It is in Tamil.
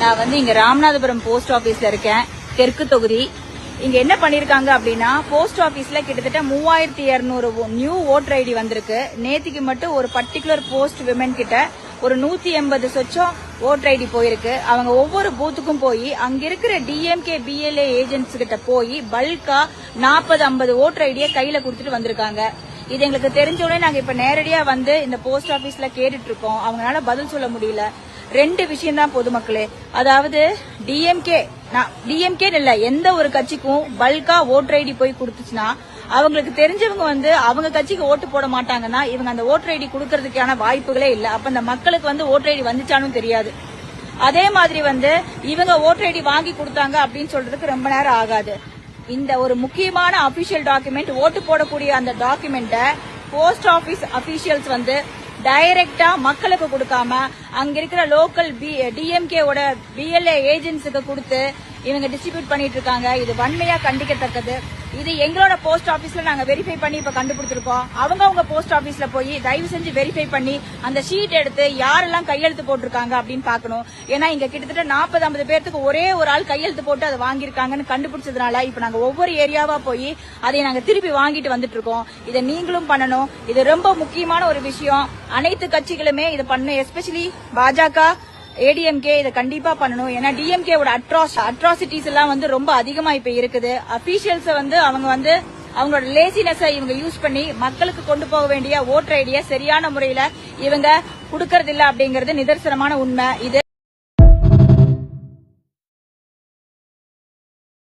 நான் இங்க ராமநாதபுரம் போஸ்ட் ஆபீஸ்ல இருக்கேன், தெற்கு தொகுதி. இங்க என்ன பண்ணிருக்காங்க அப்படின்னா, போஸ்ட் ஆபீஸ்ல கிட்டத்தட்ட 3200 நியூ ஓட்டர் ஐடி வந்திருக்கு. நேத்திக்கு மட்டும் ஒரு பர்டிகுலர் போஸ்ட் விமன் கிட்ட ஒரு 180 சொச்சம் ஓட்டர் ஐடி போயிருக்கு. அவங்க ஒவ்வொரு பூத்துக்கும் போய் அங்க இருக்கிற டிஎம்கே பிஎல்ஏ ஏஜென்ட்ஸ் கிட்ட போய் பல்கா 40-50 ஓட்டர் ஐடியை கையில கொடுத்துட்டு வந்திருக்காங்க. இது எங்களுக்கு தெரிஞ்ச உடனே நாங்க இப்ப நேரடியா இந்த போஸ்ட் ஆபீஸ்ல கேட்டுட்டு இருக்கோம். அவங்களால பதில் சொல்ல முடியல. 2 விஷயம் தான் பொதுமக்களே, அதாவது டிஎம்கே இல்ல, எந்த ஒரு கட்சிக்கும் பல்கா ஓட்டர் ஐடி போய் கொடுத்துச்சுன்னா அவங்களுக்கு தெரிஞ்சவங்க அவங்க கட்சிக்கு ஓட்டு போட மாட்டாங்கன்னா இவங்க அந்த ஓட்டர் ஐடி கொடுக்கறதுக்கான வாய்ப்புகளே இல்ல. அப்ப அந்த மக்களுக்கு ஓட்டர் ஐடி வந்துச்சானும் தெரியாது. அதே மாதிரி இவங்க ஓட்டர் ஐடி வாங்கி கொடுத்தாங்க அப்படின்னு சொல்றதுக்கு ரொம்ப நேரம் ஆகாது. இந்த ஒரு முக்கியமான அபிஷியல் டாக்குமெண்ட், ஓட்டு போடக்கூடிய அந்த டாக்குமெண்ட போஸ்ட் ஆபீஸ் அபிஷியல்ஸ் டைரக்டா மக்களுக்கு கொடுக்காம அங்க இருக்கிற லோக்கல் டிஎம்கேவோட பிஎல்ஏ ஏஜென்ட்ஸுக்கு கொடுத்து இவங்க டிஸ்ட்ரிபியூட் பண்ணிட்டு இருக்காங்க. இது வன்மையா கண்டிக்கத்தக்கது. இது எங்களோட போஸ்ட் ஆபீஸ்ல நாங்க வெரிஃபை பண்ணி இப்ப கண்டுபிடிச்சிருக்கோம். அவங்க போஸ்ட் ஆபீஸ்ல போய் தயவு செஞ்சு வெரிஃபை பண்ணி அந்த ஷீட் எடுத்து யாரெல்லாம் கையெழுத்து போட்டிருக்காங்க அப்படின்னு பாக்கணும். ஏன்னா இங்க கிட்டத்தட்ட 40-50 பேருக்கு ஒரே ஒரு ஆள் கையெழுத்து போட்டு அதை வாங்கியிருக்காங்கன்னு கண்டுபிடிச்சதுனால இப்ப நாங்க ஒவ்வொரு ஏரியாவா போய் அதை நாங்க திருப்பி வாங்கிட்டு வந்துட்டு இருக்கோம். இதை நீங்களும் பண்ணணும். இது ரொம்ப முக்கியமான ஒரு விஷயம். அனைத்து கட்சிகளுமே இதை பண்ணணும். எஸ்பெஷலி பாஜக, ஏடிஎம்கே இதை கண்டிப்பா பண்ணணும். ஏன்னா டிஎம்கேவோட அட்ராசிட்டிஸ் எல்லாம் ரொம்ப அதிகமா இப்ப இருக்குது. அபிஷியல்ஸ் அவங்க அவங்களோட லேசினஸ் இவங்க யூஸ் பண்ணி மக்களுக்கு கொண்டு போக வேண்டிய ஓட்டர் ஐடியை சரியான முறையில இவங்க கொடுக்கறதில்ல அப்படிங்கறது நிதர்சனமான உண்மை. இது